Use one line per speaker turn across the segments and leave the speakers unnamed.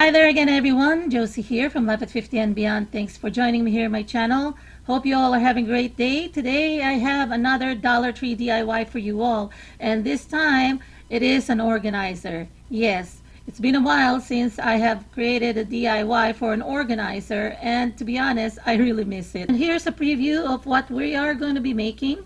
Hi there again everyone, Josie here from Life at 50 and Beyond. Thanks for joining me here on my channel. Hope you all are having a great day. Today I have another Dollar Tree DIY for you all, and this time it is an organizer. Yes, it's been a while since I have created a DIY for an organizer, and to be honest, I really miss it. And here's a preview of what we are going to be making.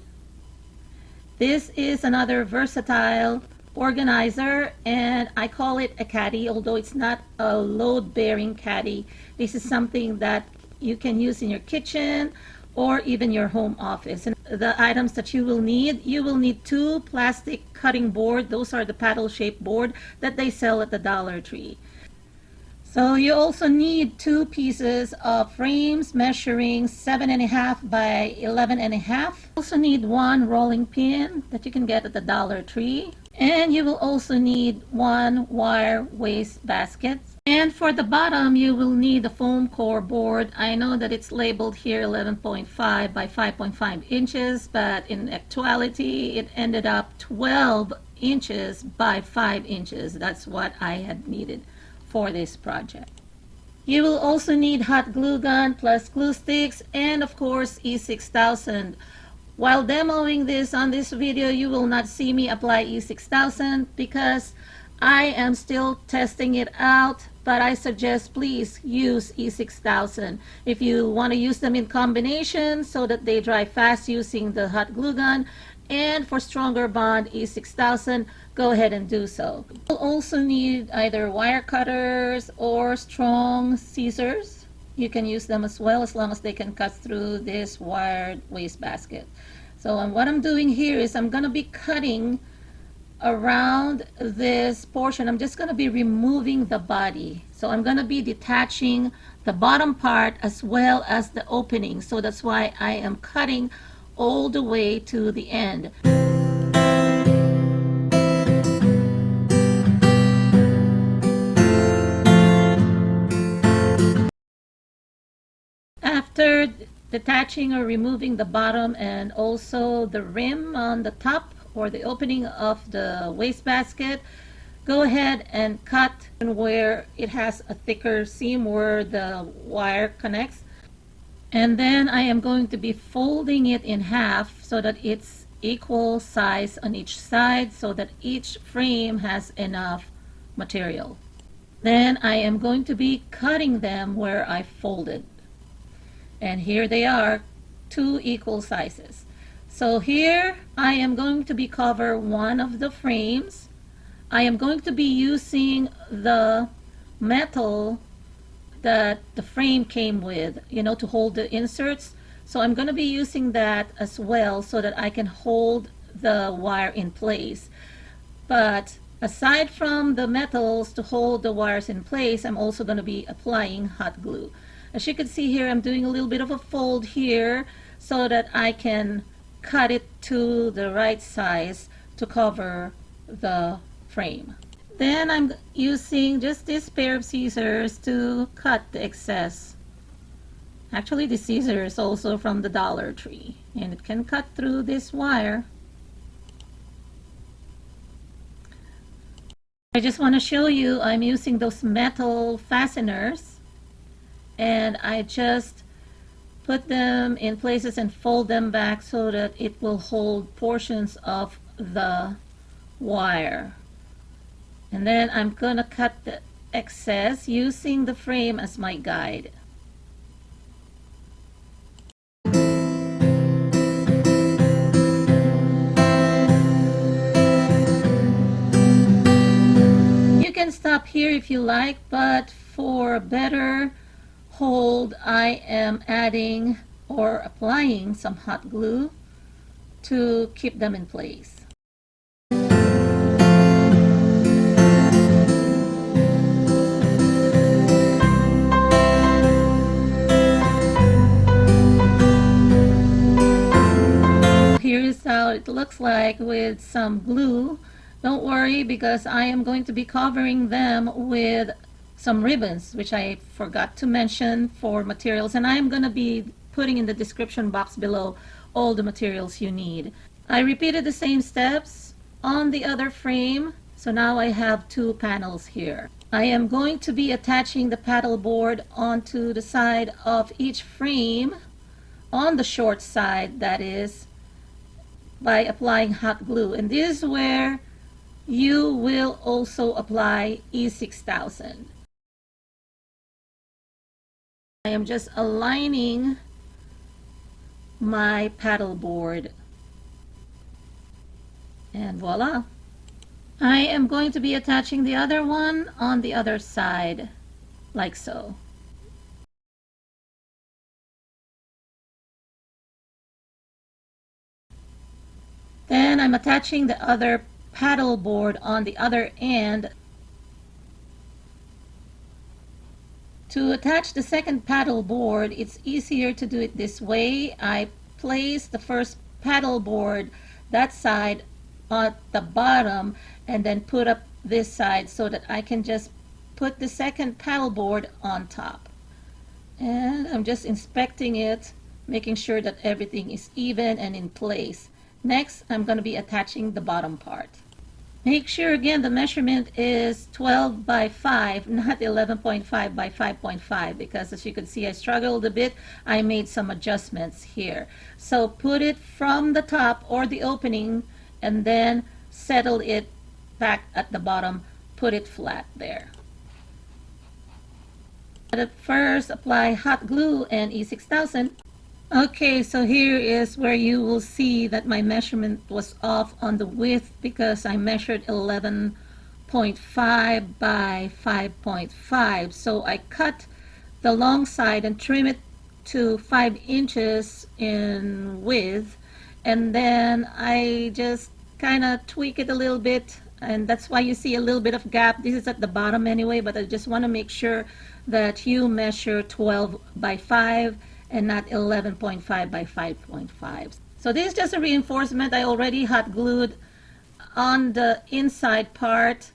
This is another versatile organizer, and I call it a caddy, although it's not a load-bearing caddy. This is something that you can use in your kitchen or even your home office. And the items that you will need 2 plastic cutting board. Those are the paddle shaped board that they sell at the Dollar Tree. So you also need 2 pieces of frames measuring 7.5 by 11.5. You also need 1 rolling pin that you can get at the Dollar Tree. And you will also need 1 wire waste basket. And for the bottom, you will need a foam core board. I know that it's labeled here 11.5 by 5.5 inches, but in actuality, it ended up 12 inches by 5 inches. That's what I had needed for this project. You will also need hot glue gun plus glue sticks and of course E6000. While demoing this on this video, you will not see me apply E6000 because I am still testing it out, but I suggest please use E6000 if you want to use them in combination so that they dry fast using the hot glue gun. And for stronger bond E6000, go ahead and do so. You'll also need either wire cutters or strong scissors. You can use them as well as long as they can cut through this wired waste basket. So what I'm doing here is I'm going to be cutting around this portion. I'm just going to be removing the body. So I'm going to be detaching the bottom part as well as the opening. So that's why I am cutting all the way to the end. After detaching or removing the bottom and also the rim on the top or the opening of the wastebasket, go ahead and cut where it has a thicker seam where the wire connects. And then I am going to be folding it in half so that it's equal size on each side so that each frame has enough material. Then I am going to be cutting them where I folded. And here they are, 2 equal sizes. So here I am going to be cover one of the frames. I am going to be using the metal that the frame came with, to hold the inserts. So I'm going to be using that as well so that I can hold the wire in place. But aside from the metals to hold the wires in place, I'm also going to be applying hot glue. As you can see here, I'm doing a little bit of a fold here so that I can cut it to the right size to cover the frame. Then I'm using just this pair of scissors to cut the excess. Actually, the scissors also from the Dollar Tree, and it can cut through this wire. I just want to show you I'm using those metal fasteners, and I just put them in places and fold them back so that it will hold portions of the wire. And then I'm going to cut the excess using the frame as my guide. You can stop here if you like, but for a better hold, I am adding or applying some hot glue to keep them in place. Here's how it looks like with some glue. Don't worry, because I am going to be covering them with some ribbons, which I forgot to mention for materials, and I'm going to be putting in the description box below all the materials you need. I repeated the same steps on the other frame, so now I have 2 panels here. I am going to be attaching the paddleboard onto the side of each frame, on the short side that is, by applying hot glue. And this is where you will also apply E6000. I am just aligning my paddleboard, and voila. I am going to be attaching the other one on the other side, like so. Then I'm attaching the other paddleboard on the other end. To attach the second paddleboard, it's easier to do it this way. I place the first paddleboard, that side, at the bottom, and then put up this side so that I can just put the second paddleboard on top. And I'm just inspecting it, making sure that everything is even and in place. Next, I'm going to be attaching the bottom part. Make sure again the measurement is 12 by 5, not 11.5 by 5.5, because as you can see I struggled a bit. I made some adjustments here. So put it from the top or the opening and then settle it back at the bottom. Put it flat there. But first apply hot glue and E6000. Okay, so here is where you will see that my measurement was off on the width because I measured 11.5 by 5.5. So I cut the long side and trim it to 5 inches in width, and then I just kind of tweak it a little bit, and that's why you see a little bit of gap. This is at the bottom anyway, but I just want to make sure that you measure 12 by 5 and not 11.5 by 5.5. So this is just a reinforcement. I already hot glued on the inside part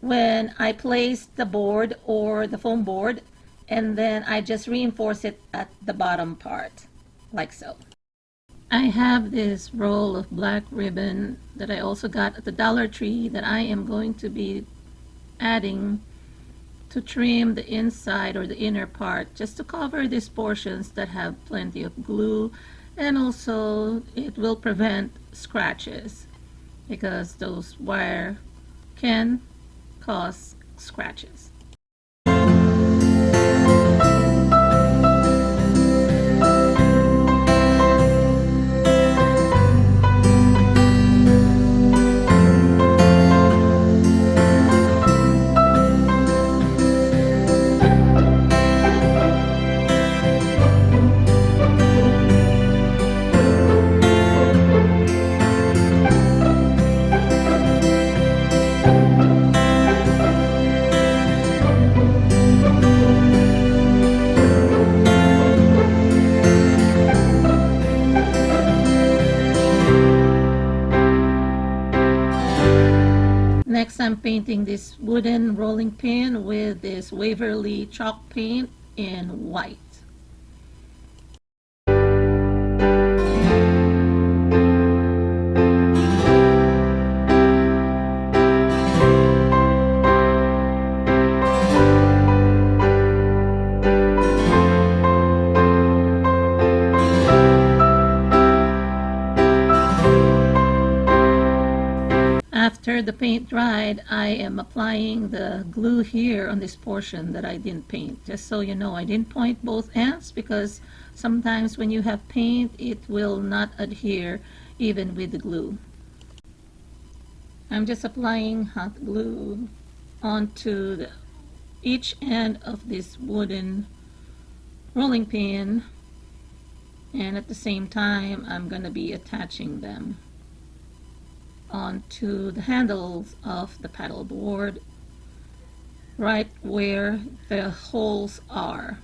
when I placed the board or the foam board, and then I just reinforce it at the bottom part, like so. I have this roll of black ribbon that I also got at the Dollar Tree that I am going to be adding to trim the inside or the inner part, just to cover these portions that have plenty of glue, and also it will prevent scratches because those wire can cause scratches. Next, I'm painting this wooden rolling pin with this Waverly chalk paint in white. After the paint dried, I am applying the glue here on this portion that I didn't paint. Just so you know, I didn't paint both ends because sometimes when you have paint, it will not adhere even with the glue. I'm just applying hot glue onto each end of this wooden rolling pin, and at the same time I'm going to be attaching them onto the handles of the paddleboard, right where the holes are.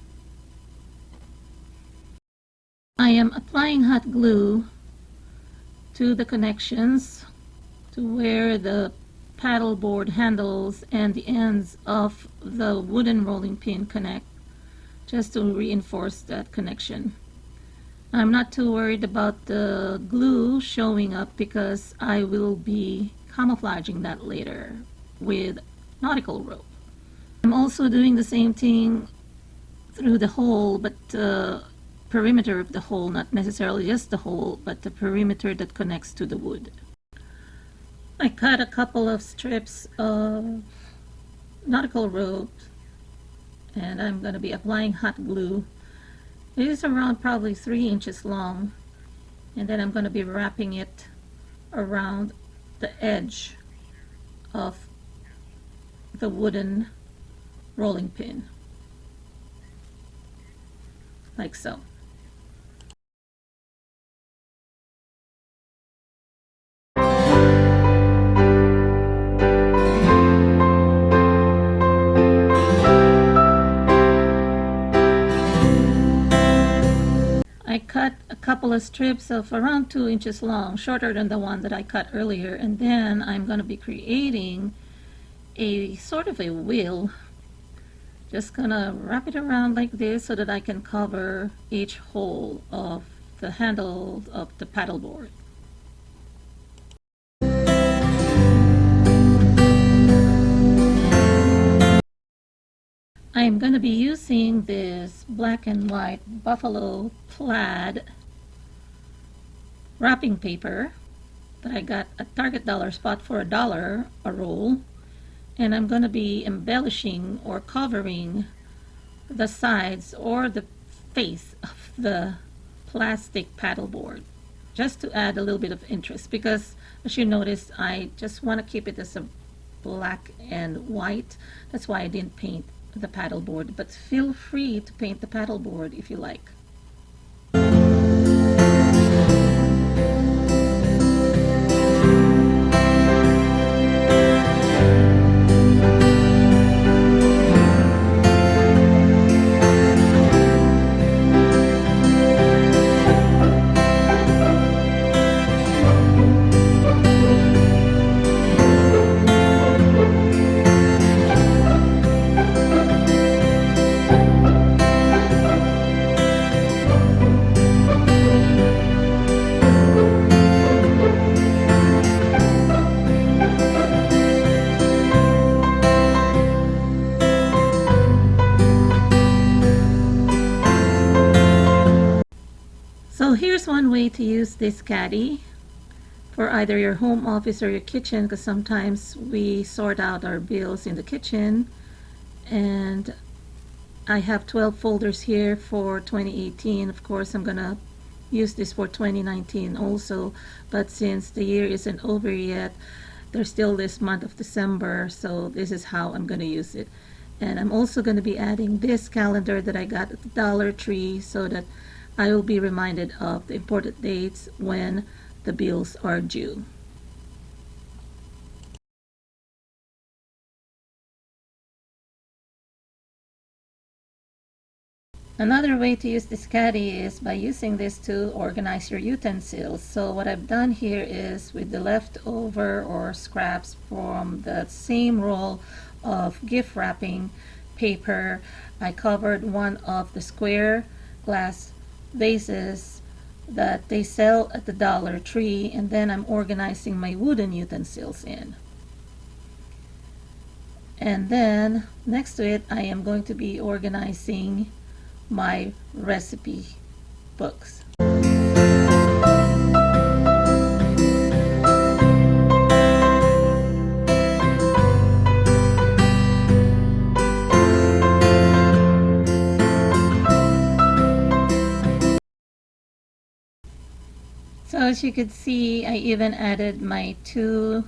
I am applying hot glue to the connections to where the paddleboard handles and the ends of the wooden rolling pin connect, just to reinforce that connection. I'm not too worried about the glue showing up because I will be camouflaging that later with nautical rope. I'm also doing the same thing through the hole, but perimeter of the hole, not necessarily just the hole, but the perimeter that connects to the wood. I cut a couple of strips of nautical rope, and I'm going to be applying hot glue. It is around probably 3 inches long, and then I'm going to be wrapping it around the edge of the wooden rolling pin, like so. I cut a couple of strips of around 2 inches long, shorter than the one that I cut earlier, and then I'm going to be creating a sort of a wheel. Just gonna wrap it around like this so that I can cover each hole of the handle of the paddleboard. I'm going to be using this black and white buffalo plaid wrapping paper that I got at Target Dollar Spot for $1 a roll, and I'm going to be embellishing or covering the sides or the face of the plastic paddleboard just to add a little bit of interest, because as you notice I just want to keep it as a black and white. That's why I didn't paint the paddleboard, but feel free to paint the paddleboard if you like. So here's one way to use this caddy for either your home office or your kitchen, because sometimes we sort out our bills in the kitchen, and I have 12 folders here for 2018. Of course I'm gonna use this for 2019 also, but since the year isn't over yet, there's still this month of December, so this is how I'm gonna use it. And I'm also going to be adding this calendar that I got at the Dollar Tree so that I will be reminded of the important dates when the bills are due. Another way to use this caddy is by using this to organize your utensils. So what I've done here is, with the leftover or scraps from the same roll of gift wrapping paper, I covered one of the square glass vases that they sell at the Dollar Tree, and then I'm organizing my wooden utensils in. And then next to it I am going to be organizing my recipe books. So as you could see, I even added my 2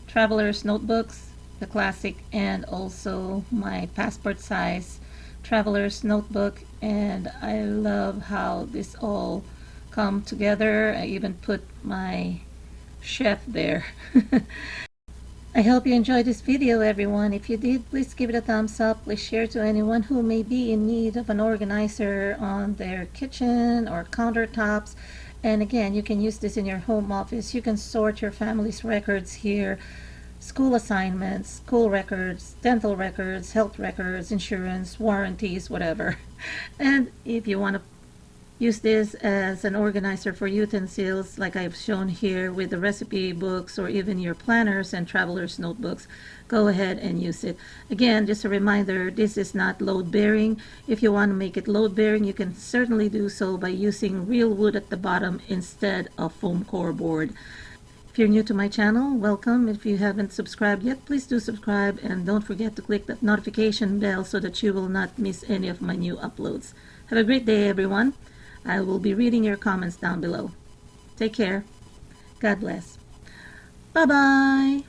traveler's notebooks, the classic, and also my passport size traveler's notebook, and I love how this all come together. I even put my chef there. I hope you enjoyed this video, everyone. If you did, please give it a thumbs up. Please share to anyone who may be in need of an organizer on their kitchen or countertops. And again, you can use this in your home office. You can sort your family's records here: school assignments, school records, dental records, health records, insurance, warranties, whatever. And if you want to use this as an organizer for utensils like I've shown here with the recipe books or even your planners and traveler's notebooks. Go ahead and use it. Again, just a reminder, this is not load bearing. If you want to make it load bearing, you can certainly do so by using real wood at the bottom instead of foam core board. If you're new to my channel, welcome. If you haven't subscribed yet, please do subscribe, and don't forget to click that notification bell so that you will not miss any of my new uploads. Have a great day, everyone. I will be reading your comments down below. Take care. God bless. Bye-bye.